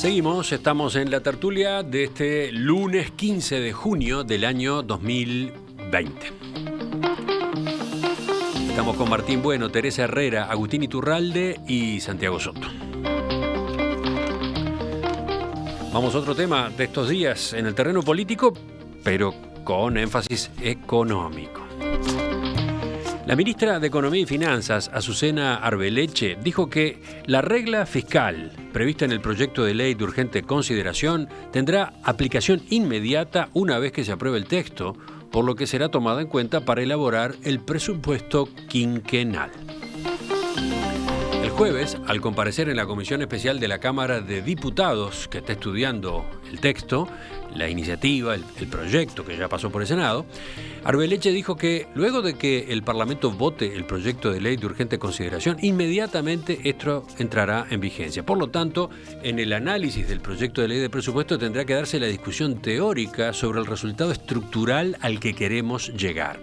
Seguimos, estamos en la tertulia de este lunes 15 de junio del año 2020. Estamos con Martín Bueno, Teresa Herrera, Agustín Iturralde y Santiago Soto. Vamos a otro tema de estos días en el terreno político, pero con énfasis económico. La ministra de Economía y Finanzas, Azucena Arbeleche, dijo que la regla fiscal prevista en el proyecto de ley de urgente consideración tendrá aplicación inmediata una vez que se apruebe el texto, por lo que será tomada en cuenta para elaborar el presupuesto quinquenal. El jueves, al comparecer en la Comisión Especial de la Cámara de Diputados, que está estudiando el texto, la iniciativa, el proyecto que ya pasó por el Senado, Arbeleche dijo que luego de que el Parlamento vote el proyecto de ley de urgente consideración, inmediatamente esto entrará en vigencia. Por lo tanto, en el análisis del proyecto de ley de presupuesto tendrá que darse la discusión teórica sobre el resultado estructural al que queremos llegar.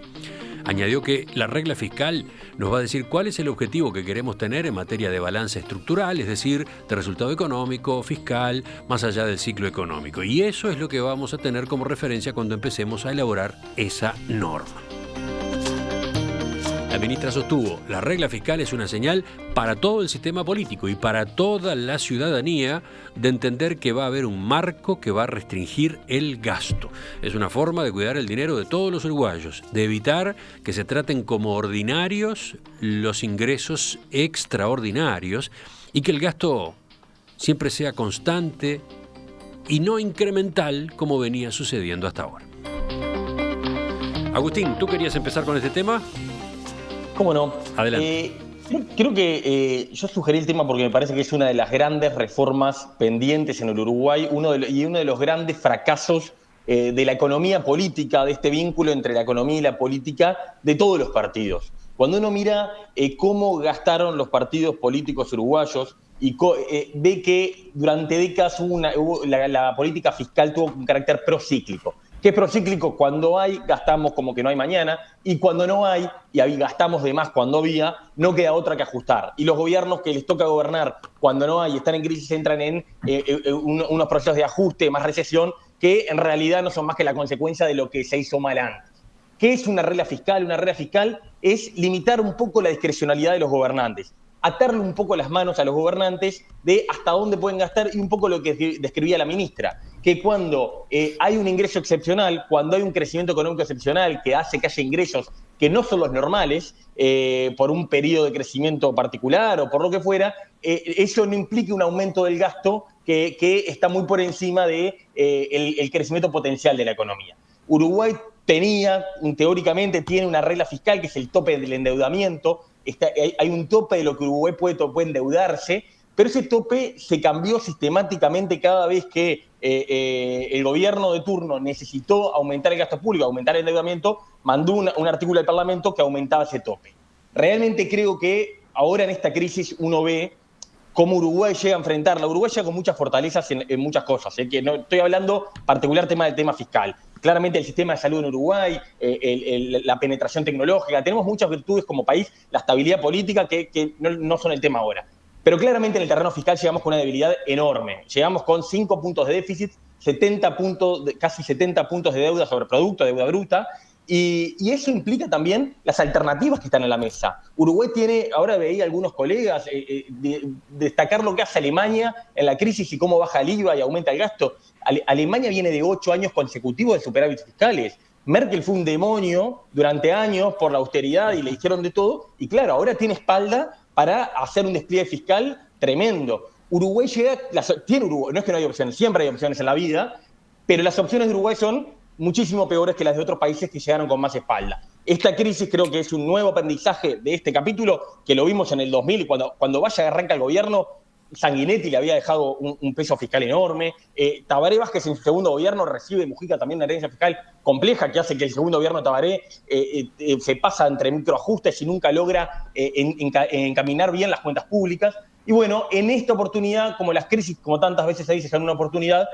Añadió que la regla fiscal nos va a decir cuál es el objetivo que queremos tener en materia de balance estructural, es decir, de resultado económico, fiscal, más allá del ciclo económico. Y eso es lo que vamos a tener como referencia cuando empecemos a elaborar esa norma. La ministra sostuvo, la regla fiscal es una señal para todo el sistema político y para toda la ciudadanía de entender que va a haber un marco que va a restringir el gasto. Es una forma de cuidar el dinero de todos los uruguayos, de evitar que se traten como ordinarios los ingresos extraordinarios y que el gasto siempre sea constante y no incremental como venía sucediendo hasta ahora. Agustín, ¿tú querías empezar con este tema? ¿Cómo no? Adelante. Creo que yo sugerí el tema porque me parece que es una de las grandes reformas pendientes en el Uruguay uno de los grandes fracasos de la economía política, de este vínculo entre la economía y la política de todos los partidos. Cuando uno mira cómo gastaron los partidos políticos uruguayos y ve que durante décadas la política fiscal tuvo un carácter procíclico. ¿Qué es procíclico? Cuando hay, gastamos como que no hay mañana, y cuando no hay, y ahí gastamos de más cuando había, no queda otra que ajustar. Y los gobiernos que les toca gobernar cuando no hay y están en crisis entran en unos procesos de ajuste, más recesión, que en realidad no son más que la consecuencia de lo que se hizo mal antes. ¿Qué es una regla fiscal? Una regla fiscal es limitar un poco la discrecionalidad de los gobernantes, atarle un poco las manos a los gobernantes de hasta dónde pueden gastar y un poco lo que describía la ministra, que cuando hay un ingreso excepcional, cuando hay un crecimiento económico excepcional que hace que haya ingresos que no son los normales, por un periodo de crecimiento particular o por lo que fuera, eso no implique un aumento del gasto que está muy por encima del el crecimiento potencial de la economía. Uruguay teóricamente tiene una regla fiscal que es el tope del endeudamiento. Hay un tope de lo que Uruguay puede endeudarse, pero ese tope se cambió sistemáticamente cada vez que el gobierno de turno necesitó aumentar el gasto público, aumentar el endeudamiento, mandó un artículo al Parlamento que aumentaba ese tope. Realmente creo que ahora en esta crisis uno ve cómo Uruguay llega a enfrentarla. Uruguay llega con muchas fortalezas en muchas cosas, que no estoy hablando particular del tema fiscal. Claramente el sistema de salud en Uruguay, la penetración tecnológica, tenemos muchas virtudes como país, la estabilidad política que no son el tema ahora. Pero claramente en el terreno fiscal llegamos con una debilidad enorme. Llegamos con 5 puntos de déficit, casi 70 puntos de deuda sobre producto, deuda bruta, y eso implica también las alternativas que están en la mesa. Uruguay tiene, ahora veía algunos colegas, destacar lo que hace Alemania en la crisis y cómo baja el IVA y aumenta el gasto. Alemania viene de 8 años consecutivos de superávit fiscales. Merkel fue un demonio durante años por la austeridad y le hicieron de todo, y claro, ahora tiene espalda para hacer un despliegue fiscal tremendo. Uruguay tiene Uruguay, no es que no hay opciones, siempre hay opciones en la vida, pero las opciones de Uruguay son muchísimo peores que las de otros países que llegaron con más espalda. Esta crisis creo que es un nuevo aprendizaje de este capítulo, que lo vimos en el 2000, cuando Valla arranca el gobierno, Sanguinetti le había dejado un peso fiscal enorme. Tabaré Vázquez en su segundo gobierno recibe Mujica también una herencia fiscal compleja que hace que el segundo gobierno de Tabaré se pasa entre microajustes y nunca logra encaminar bien las cuentas públicas. Y bueno, en esta oportunidad, como las crisis, como tantas veces se dice, son una oportunidad,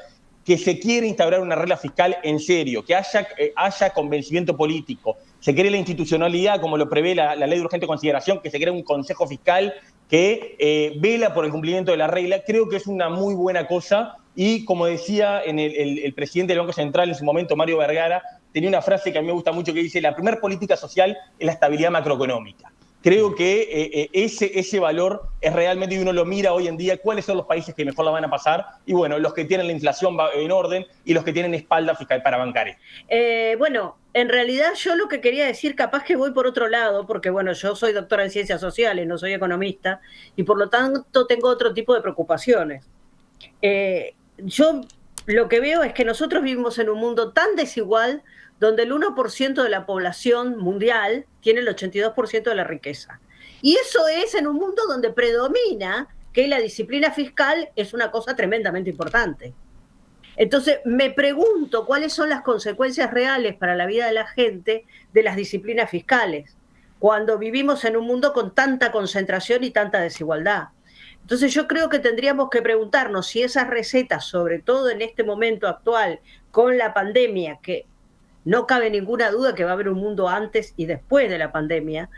que se quiere instaurar una regla fiscal en serio, que haya convencimiento político, se cree la institucionalidad, como lo prevé la ley de urgente consideración, que se cree un consejo fiscal que vela por el cumplimiento de la regla. Creo que es una muy buena cosa y, como decía el presidente del Banco Central en su momento, Mario Vergara, tenía una frase que a mí me gusta mucho que dice: la primera política social es la estabilidad macroeconómica. Creo que ese valor es realmente, y uno lo mira hoy en día, cuáles son los países que mejor la van a pasar, y bueno, los que tienen la inflación en orden y los que tienen espalda fiscal para bancar. Bueno, en realidad yo lo que quería decir, capaz que voy por otro lado, porque bueno, yo soy doctora en ciencias sociales, no soy economista, y por lo tanto tengo otro tipo de preocupaciones. Yo lo que veo es que nosotros vivimos en un mundo tan desigual, donde el 1% de la población mundial tiene el 82% de la riqueza. Y eso es en un mundo donde predomina que la disciplina fiscal es una cosa tremendamente importante. Entonces, me pregunto cuáles son las consecuencias reales para la vida de la gente de las disciplinas fiscales, cuando vivimos en un mundo con tanta concentración y tanta desigualdad. Entonces, yo creo que tendríamos que preguntarnos si esas recetas, sobre todo en este momento actual, con la pandemia, que no cabe ninguna duda que va a haber un mundo antes y después de la pandemia,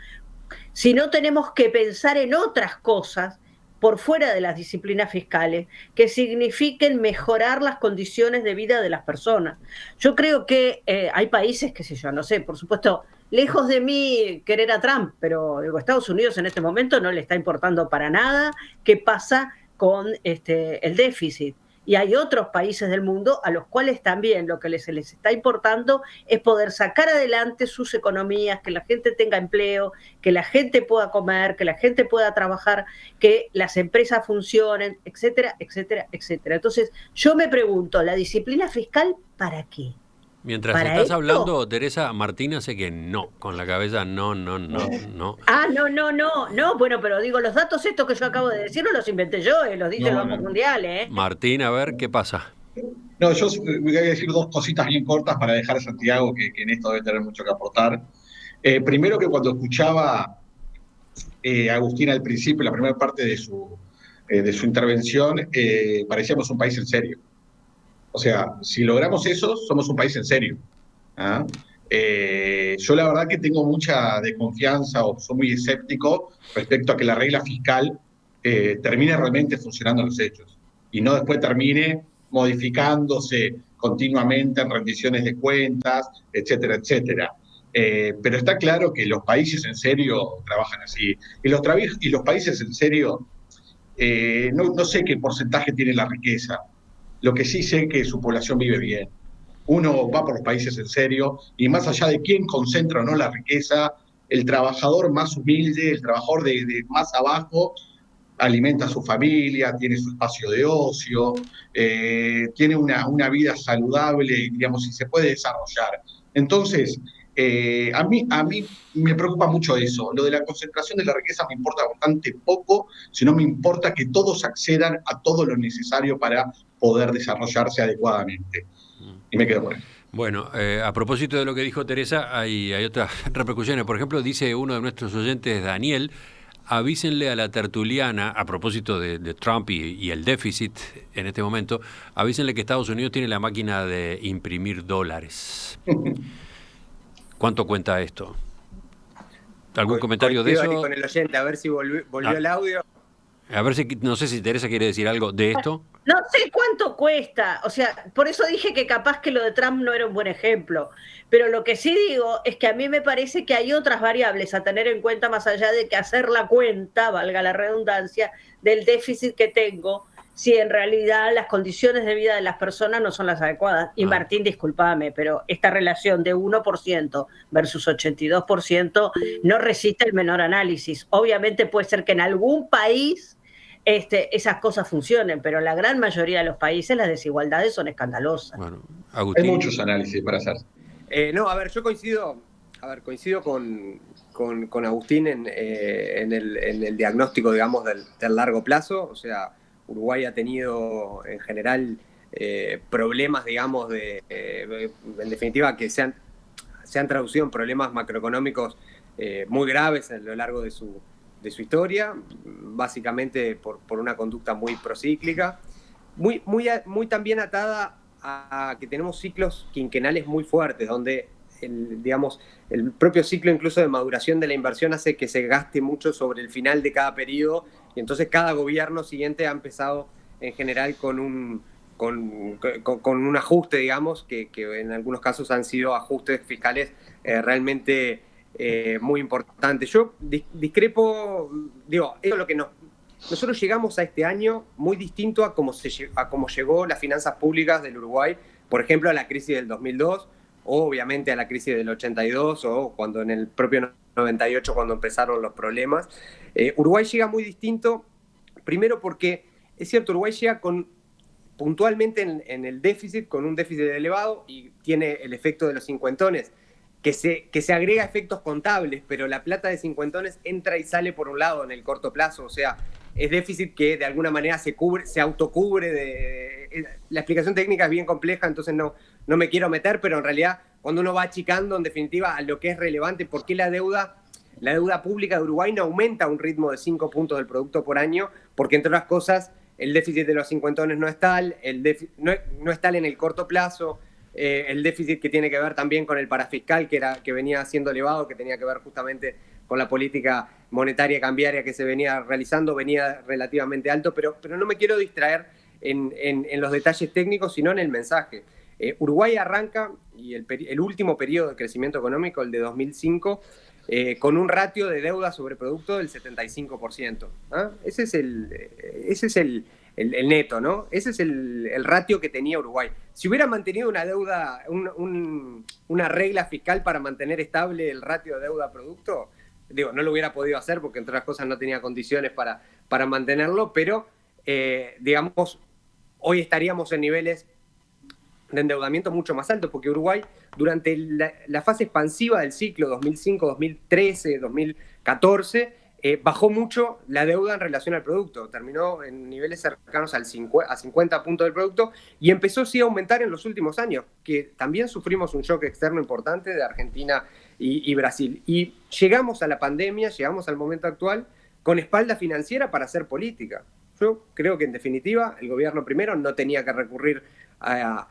si no tenemos que pensar en otras cosas por fuera de las disciplinas fiscales que signifiquen mejorar las condiciones de vida de las personas. Yo creo que hay países, qué sé yo, no sé, por supuesto, lejos de mí querer a Trump, pero digo, Estados Unidos en este momento no le está importando para nada qué pasa con el déficit. Y hay otros países del mundo a los cuales también lo que se les está importando es poder sacar adelante sus economías, que la gente tenga empleo, que la gente pueda comer, que la gente pueda trabajar, que las empresas funcionen, etcétera, etcétera, etcétera. Entonces, yo me pregunto, ¿la disciplina fiscal para qué? Mientras estás hablando, Teresa, Martín hace que no, con la cabeza no. Ah, no, bueno, pero digo, los datos estos que yo acabo de decir no los inventé yo, los dice el Banco Mundial. Martín, a ver, ¿qué pasa? No, yo voy a decir dos cositas bien cortas para dejar a Santiago, que en esto debe tener mucho que aportar. Primero, que cuando escuchaba a Agustín al principio, la primera parte de su intervención, parecíamos un país en serio. O sea, si logramos eso, somos un país en serio. ¿Ah? Yo la verdad que tengo mucha desconfianza o soy muy escéptico respecto a que la regla fiscal termine realmente funcionando en los hechos y no después termine modificándose continuamente en rendiciones de cuentas, etcétera, etcétera. Pero está claro que los países en serio trabajan así. Y los países en serio, no sé qué porcentaje tiene la riqueza. Lo que sí sé es que su población vive bien. Uno va por los países en serio y más allá de quién concentra o no la riqueza, el trabajador más humilde, el trabajador de más abajo, alimenta a su familia, tiene su espacio de ocio, tiene una vida saludable, digamos, y se puede desarrollar. Entonces, a mí me preocupa mucho eso. Lo de la concentración de la riqueza me importa bastante poco, sino me importa que todos accedan a todo lo necesario para poder desarrollarse adecuadamente. Y me quedo por ahí. Bueno, a propósito de lo que dijo Teresa, hay otras repercusiones. Por ejemplo, dice uno de nuestros oyentes, Daniel, avísenle a la tertuliana, a propósito de Trump y el déficit en este momento, avísenle que Estados Unidos tiene la máquina de imprimir dólares. ¿Cuánto cuenta esto? ¿Algún comentario de eso? Con el oyente, a ver si volvió el audio. A ver si, no sé si Teresa quiere decir algo de esto. No sé cuánto cuesta, o sea, por eso dije que capaz que lo de Trump no era un buen ejemplo, pero lo que sí digo es que a mí me parece que hay otras variables a tener en cuenta más allá de que hacer la cuenta, valga la redundancia, del déficit que tengo, si en realidad las condiciones de vida de las personas no son las adecuadas. Y Martín, discúlpame, pero esta relación de 1% versus 82% no resiste el menor análisis. Obviamente puede ser que en algún país esas cosas funcionen, pero en la gran mayoría de los países las desigualdades son escandalosas. Bueno, Agustín. Hay muchos análisis para hacer. No, a ver, yo coincido con Agustín en el diagnóstico, digamos, del largo plazo. O sea, Uruguay ha tenido en general problemas, digamos, en definitiva, que se han traducido en problemas macroeconómicos muy graves a lo largo de su historia, básicamente por una conducta muy procíclica, muy también atada a que tenemos ciclos quinquenales muy fuertes, donde el propio ciclo incluso de maduración de la inversión hace que se gaste mucho sobre el final de cada periodo y entonces cada gobierno siguiente ha empezado en general con un ajuste, digamos, que en algunos casos han sido ajustes fiscales realmente muy importantes. Yo discrepo, digo, eso es lo que nosotros llegamos a este año muy distinto a cómo llegó las finanzas públicas del Uruguay, por ejemplo, a la crisis del 2002, o obviamente a la crisis del 82, o cuando en el propio 98, cuando empezaron los problemas. Uruguay llega muy distinto, primero porque, es cierto, Uruguay llega puntualmente en el déficit, con un déficit elevado, y tiene el efecto de los cincuentones, que se agrega efectos contables, pero la plata de cincuentones entra y sale por un lado en el corto plazo, o sea, es déficit que de alguna manera se autocubre. La explicación técnica es bien compleja, entonces no me quiero meter, pero en realidad cuando uno va achicando en definitiva a lo que es relevante, ¿por qué la deuda pública de Uruguay no aumenta a un ritmo de 5 puntos del producto por año? Porque entre otras cosas el déficit de los cincuentones no es tal, no es tal en el corto plazo, el déficit que tiene que ver también con el parafiscal que venía siendo elevado, que tenía que ver justamente con la política monetaria y cambiaria que se venía realizando, venía relativamente alto, pero no me quiero distraer en los detalles técnicos, sino en el mensaje. Uruguay arranca, y el último periodo de crecimiento económico, el de 2005, con un ratio de deuda sobre producto del 75%. ¿Ah? Ese es el neto, ¿no? Ese es el ratio que tenía Uruguay. Si hubiera mantenido una deuda, una regla fiscal para mantener estable el ratio de deuda-producto, digo, no lo hubiera podido hacer porque entre otras cosas no tenía condiciones para mantenerlo, pero digamos, hoy estaríamos en niveles de endeudamiento mucho más altos, porque Uruguay durante la fase expansiva del ciclo 2005, 2013, 2014, bajó mucho la deuda en relación al producto, terminó en niveles cercanos a 50 puntos del producto y empezó sí a aumentar en los últimos años, que también sufrimos un shock externo importante de Argentina y Brasil. Y llegamos a la pandemia, llegamos al momento actual con espalda financiera para hacer política. Yo creo que en definitiva el gobierno primero no tenía que recurrir a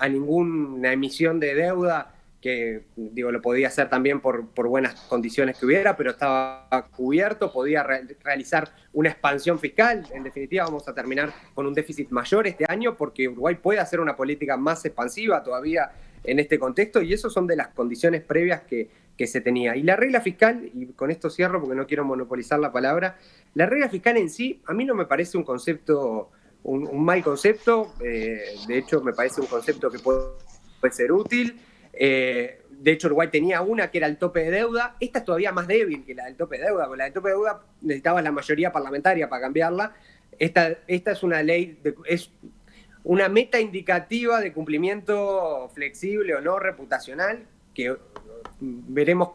ninguna emisión de deuda, que digo, lo podía hacer también por buenas condiciones que hubiera, pero estaba cubierto, podía realizar una expansión fiscal. En definitiva vamos a terminar con un déficit mayor este año porque Uruguay puede hacer una política más expansiva todavía en este contexto, y eso son de las condiciones previas que se tenía. Y la regla fiscal, y con esto cierro porque no quiero monopolizar la palabra, la regla fiscal en sí a mí no me parece un concepto, un mal concepto, de hecho me parece un concepto que puede ser útil. De hecho Uruguay tenía una que era el tope de deuda, esta es todavía más débil que la del tope de deuda, porque la del tope de deuda necesitabas la mayoría parlamentaria para cambiarla. Esta es una ley, es una meta indicativa de cumplimiento flexible o no reputacional, que veremos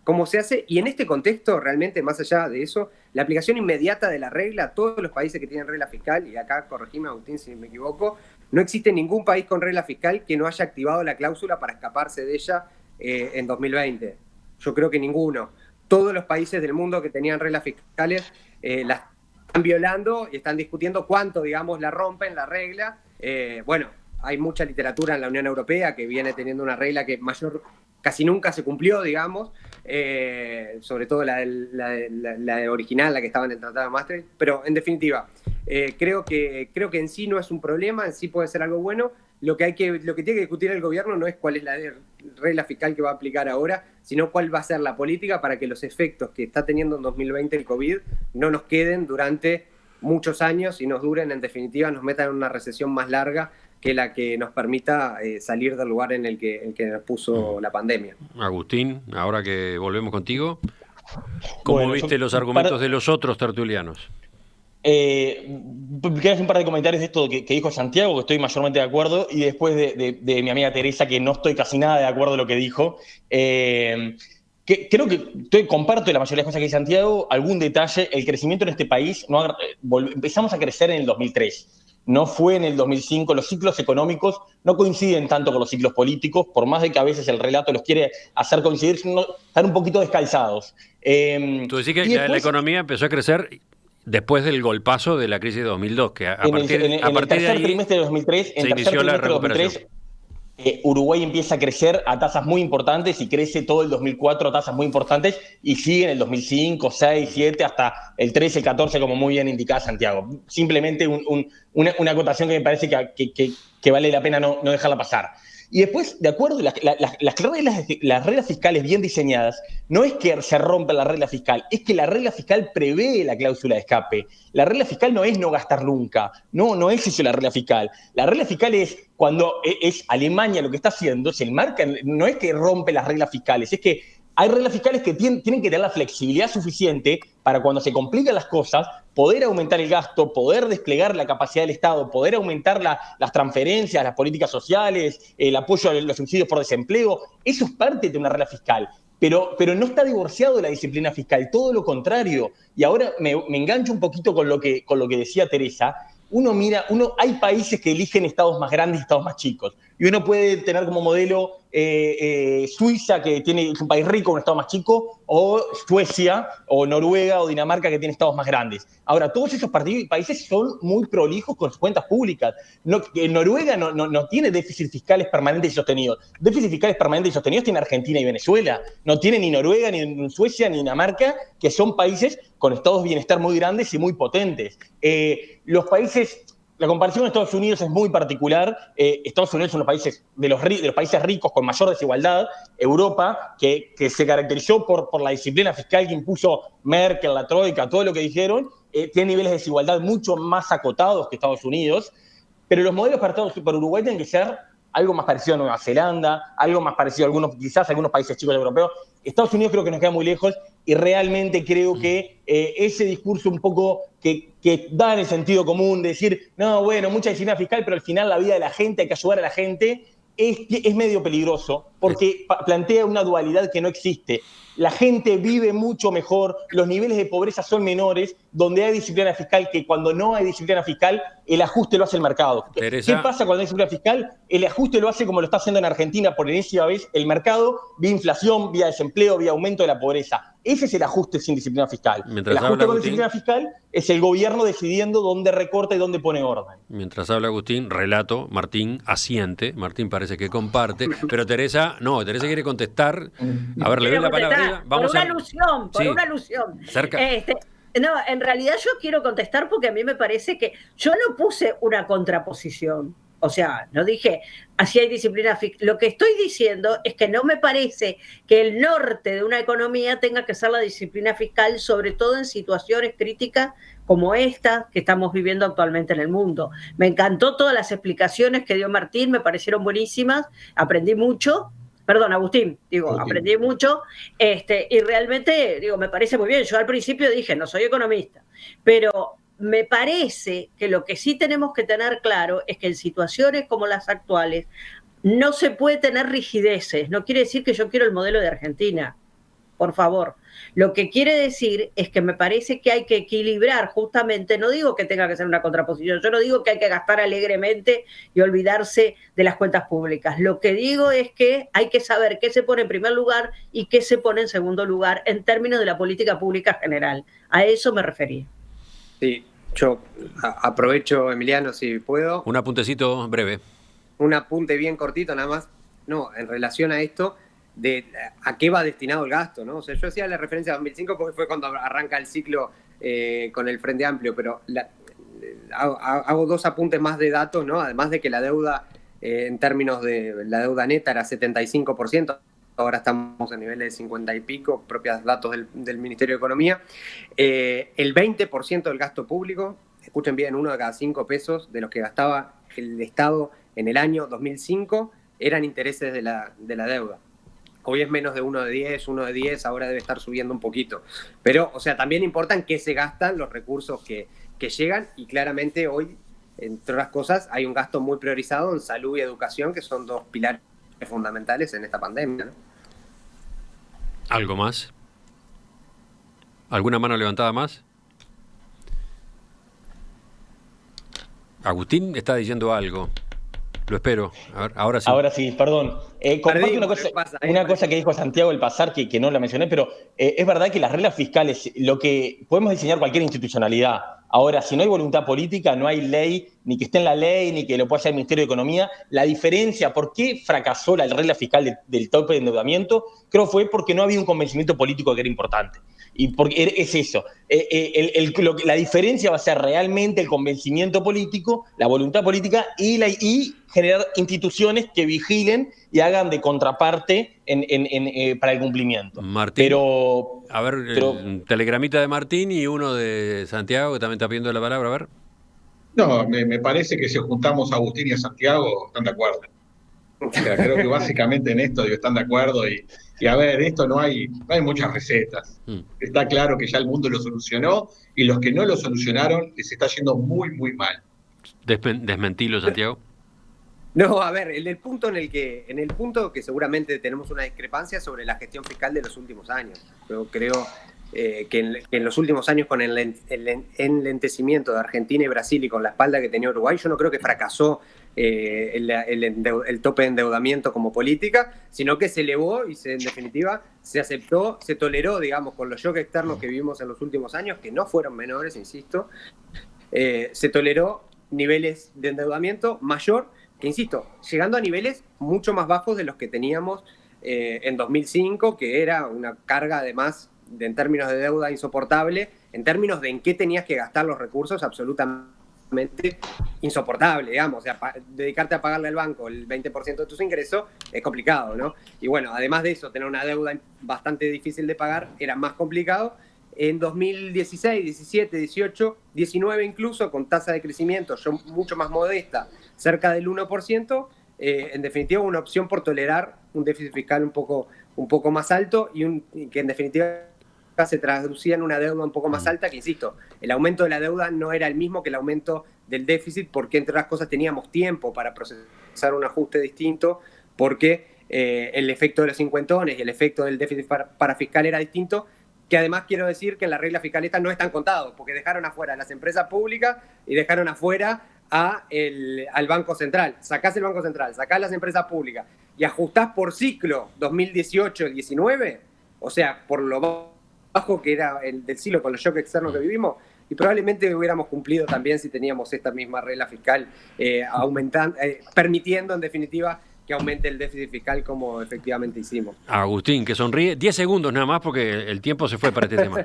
cómo se hace, y en este contexto realmente, más allá de eso, la aplicación inmediata de la regla, todos los países que tienen regla fiscal, y acá corregime Agustín si me equivoco, no existe ningún país con regla fiscal que no haya activado la cláusula para escaparse de ella en 2020. Yo creo que ninguno. Todos los países del mundo que tenían reglas fiscales las están violando y están discutiendo cuánto, digamos, la rompen la regla. Bueno, hay mucha literatura en la Unión Europea que viene teniendo una regla que casi nunca se cumplió, digamos, sobre todo la original, la que estaba en el Tratado de Maastricht, pero en definitiva, creo que en sí no es un problema, en sí puede ser algo bueno. Lo que tiene que discutir el gobierno no es cuál es la regla fiscal que va a aplicar ahora, sino cuál va a ser la política para que los efectos que está teniendo en 2020 el COVID no nos queden durante muchos años y nos duren, en definitiva, nos metan en una recesión más larga que la que nos permita salir del lugar en el que nos puso la pandemia. Agustín, ahora que volvemos contigo, ¿cómo viste los argumentos de los otros tertulianos? Quiero hacer un par de comentarios de esto que dijo Santiago, que estoy mayormente de acuerdo, y después de mi amiga Teresa, que no estoy casi nada de acuerdo en lo que dijo. Creo que comparto la mayoría de las cosas que dice Santiago. Algún detalle, el crecimiento en este país, empezamos a crecer en el 2003. No fue en el 2005, los ciclos económicos no coinciden tanto con los ciclos políticos, por más de que a veces el relato los quiere hacer coincidir, están un poquito descalzados. Tú decís que la economía empezó a crecer después del golpazo de la crisis de 2002, que a partir de ahí trimestre de 2003, se inició la recuperación. Uruguay empieza a crecer a tasas muy importantes y crece todo el 2004 a tasas muy importantes y sigue en el 2005, 6, 7, hasta el 13, el 14, como muy bien indicaba Santiago. Simplemente una acotación que me parece que vale la pena no dejarla pasar. Y después, de acuerdo, las reglas fiscales bien diseñadas, no es que se rompa la regla fiscal, es que la regla fiscal prevé la cláusula de escape. La regla fiscal no es no gastar nunca, no es eso la regla fiscal. La regla fiscal es cuando es Alemania lo que está haciendo, se enmarca, no es que rompe las reglas fiscales, es que hay reglas fiscales que tienen que tener la flexibilidad suficiente para cuando se complican las cosas, poder aumentar el gasto, poder desplegar la capacidad del Estado, poder aumentar las transferencias, las políticas sociales, el apoyo a los subsidios por desempleo. Eso es parte de una regla fiscal. Pero no está divorciado de la disciplina fiscal, todo lo contrario. Y ahora me engancho un poquito con lo que decía Teresa. Hay países que eligen estados más grandes y estados más chicos. Y uno puede tener como modelo Suiza, que es un país rico, un estado más chico, o Suecia, o Noruega, o Dinamarca, que tienen estados más grandes. Ahora, todos esos países son muy prolijos con sus cuentas públicas. Noruega no tiene déficits fiscales permanentes y sostenidos. Déficits fiscales permanentes y sostenidos tiene Argentina y Venezuela. No tiene ni Noruega, ni Suecia, ni Dinamarca, que son países con estados de bienestar muy grandes y muy potentes. Los países... La comparación con Estados Unidos es muy particular. Estados Unidos es uno de los países ricos con mayor desigualdad. Europa, que se caracterizó por la disciplina fiscal que impuso Merkel, la Troika, todo lo que dijeron, tiene niveles de desigualdad mucho más acotados que Estados Unidos. Pero los modelos para Uruguay tienen que ser algo más parecido a Nueva Zelanda, algo más parecido a quizás algunos países chicos europeos. Estados Unidos creo que nos queda muy lejos y realmente creo que ese discurso un poco que da en el sentido común de decir, no, bueno, mucha disciplina fiscal, pero al final la vida de la gente, hay que ayudar a la gente, es medio peligroso porque plantea una dualidad que no existe. La gente vive mucho mejor, los niveles de pobreza son menores, donde hay disciplina fiscal, que cuando no hay disciplina fiscal, el ajuste lo hace el mercado. Teresa. ¿Qué pasa cuando hay disciplina fiscal? El ajuste lo hace como lo está haciendo en Argentina por enésima vez el mercado, vía inflación, vía desempleo, vía aumento de la pobreza. Ese es el ajuste sin disciplina fiscal. Mientras el ajuste habla con Agustín, disciplina fiscal es el gobierno decidiendo dónde recorta y dónde pone orden. Mientras habla Agustín, relato, Martín asiente, Martín parece que comparte, pero Teresa quiere contestar. A ver, le doy la palabra. Vamos por una alusión. Cerca. No, en realidad yo quiero contestar porque a mí me parece que yo no puse una contraposición. O sea, no dije, así hay disciplina fiscal. Lo que estoy diciendo es que no me parece que el norte de una economía tenga que ser la disciplina fiscal, sobre todo en situaciones críticas como esta que estamos viviendo actualmente en el mundo. Me encantó todas las explicaciones que dio Martín, me parecieron buenísimas, aprendí mucho. Perdón, Agustín, aprendí mucho, y realmente, me parece muy bien. Yo al principio dije, no soy economista, pero me parece que lo que sí tenemos que tener claro es que en situaciones como las actuales no se puede tener rigideces. No quiere decir que yo quiero el modelo de Argentina, por favor. Lo que quiere decir es que me parece que hay que equilibrar justamente, no digo que tenga que ser una contraposición, yo no digo que hay que gastar alegremente y olvidarse de las cuentas públicas. Lo que digo es que hay que saber qué se pone en primer lugar y qué se pone en segundo lugar en términos de la política pública general. A eso me refería. Sí, yo aprovecho, Emiliano, si puedo. Un apuntecito breve. Un apunte bien cortito nada más. No, en relación a esto, de a qué va destinado el gasto, ¿no? O sea, yo hacía la referencia a 2005 porque fue cuando arranca el ciclo con el Frente Amplio, pero hago dos apuntes más de datos, ¿no? Además de que la deuda, en términos de la deuda neta, era 75%, ahora estamos en niveles de 50 y pico, propios datos del Ministerio de Economía. El 20% del gasto público, escuchen bien, 1 de cada 5 pesos de los que gastaba el Estado en el año 2005 eran intereses de la deuda. Hoy es menos de 1 de 10, ahora debe estar subiendo un poquito. Pero, o sea, también importa en qué se gastan los recursos que llegan, y claramente hoy, entre otras cosas, hay un gasto muy priorizado en salud y educación, que son dos pilares fundamentales en esta pandemia, ¿no? ¿Algo más? ¿Alguna mano levantada más? Agustín está diciendo algo. Lo espero. A ver, ahora sí. Ahora sí, perdón. Comparte una cosa que dijo Santiago El Pasar, que no la mencioné, pero es verdad que las reglas fiscales, lo que podemos diseñar cualquier institucionalidad. Ahora, si no hay voluntad política, no hay ley ni que esté en la ley, ni que lo pueda hacer el Ministerio de Economía. La diferencia, ¿por qué fracasó la regla fiscal del tope de endeudamiento? Creo fue porque no había un convencimiento político que era importante. Y porque es eso. La diferencia va a ser realmente el convencimiento político, la voluntad política y generar instituciones que vigilen y hagan de contraparte para el cumplimiento. Martín, a ver, el telegramita de Martín y uno de Santiago, que también está pidiendo la palabra, a ver. No, me parece que si juntamos a Agustín y a Santiago, están de acuerdo. O sea, creo que básicamente en esto están de acuerdo y a ver, esto no hay muchas recetas. Está claro que ya el mundo lo solucionó y los que no lo solucionaron les está yendo muy, muy mal. Desmentilo, Santiago. No, a ver, en el punto que seguramente tenemos una discrepancia sobre la gestión fiscal de los últimos años. Yo creo que en los últimos años, con el enlentecimiento de Argentina y Brasil y con la espalda que tenía Uruguay, yo no creo que fracasó el tope de endeudamiento como política, sino que se elevó y en definitiva se aceptó, se toleró, digamos, con los shocks externos que vivimos en los últimos años, que no fueron menores, insisto, se toleró niveles de endeudamiento mayor, que insisto, llegando a niveles mucho más bajos de los que teníamos en 2005, que era una carga además en términos de deuda insoportable, en términos de en qué tenías que gastar los recursos absolutamente insoportable, digamos. O sea, dedicarte a pagarle al banco el 20% de tus ingresos es complicado, ¿no? Y bueno, además de eso, tener una deuda bastante difícil de pagar era más complicado. En 2016, 17, 18, 19 incluso, con tasa de crecimiento mucho más modesta, cerca del 1%, en definitiva una opción por tolerar un déficit fiscal un poco más alto y que en definitiva se traducía en una deuda un poco más alta, que insisto, el aumento de la deuda no era el mismo que el aumento del déficit, porque entre otras cosas teníamos tiempo para procesar un ajuste distinto, porque el efecto de los cincuentones y el efecto del déficit parafiscal era distinto, que además quiero decir que en la regla fiscal esta no están contados, porque dejaron afuera a las empresas públicas y dejaron afuera al Banco Central. Sacás el Banco Central, sacás las empresas públicas y ajustás por ciclo 2018-19, o sea, por lo bajo que era el del siglo con los shocks externos que vivimos, y probablemente hubiéramos cumplido también si teníamos esta misma regla fiscal permitiendo en definitiva que aumente el déficit fiscal como efectivamente hicimos. Agustín, que sonríe. 10 segundos nada más porque el tiempo se fue para este tema.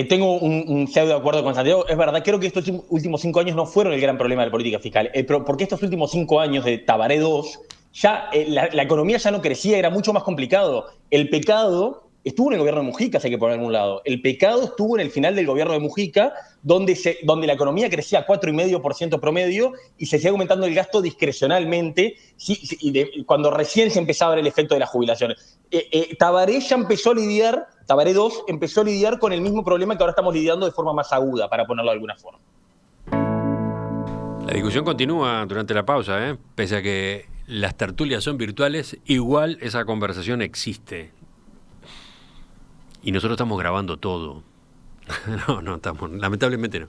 Tengo un pseudo acuerdo con Santiago. Es verdad, creo que estos últimos 5 años no fueron el gran problema de la política fiscal, porque estos últimos 5 años de Tabaré II, ya la economía ya no crecía, era mucho más complicado. El pecado estuvo en el gobierno de Mujica, si hay que poner en un lado. El pecado estuvo en el final del gobierno de Mujica, donde la economía crecía a 4,5% promedio y se seguía aumentando el gasto discrecionalmente, cuando recién se empezaba a ver el efecto de las jubilaciones. Tabaré II empezó a lidiar con el mismo problema que ahora estamos lidiando de forma más aguda, para ponerlo de alguna forma. La discusión continúa durante la pausa, pese a que las tertulias son virtuales, igual esa conversación existe. Y nosotros estamos grabando todo. No estamos, lamentablemente no.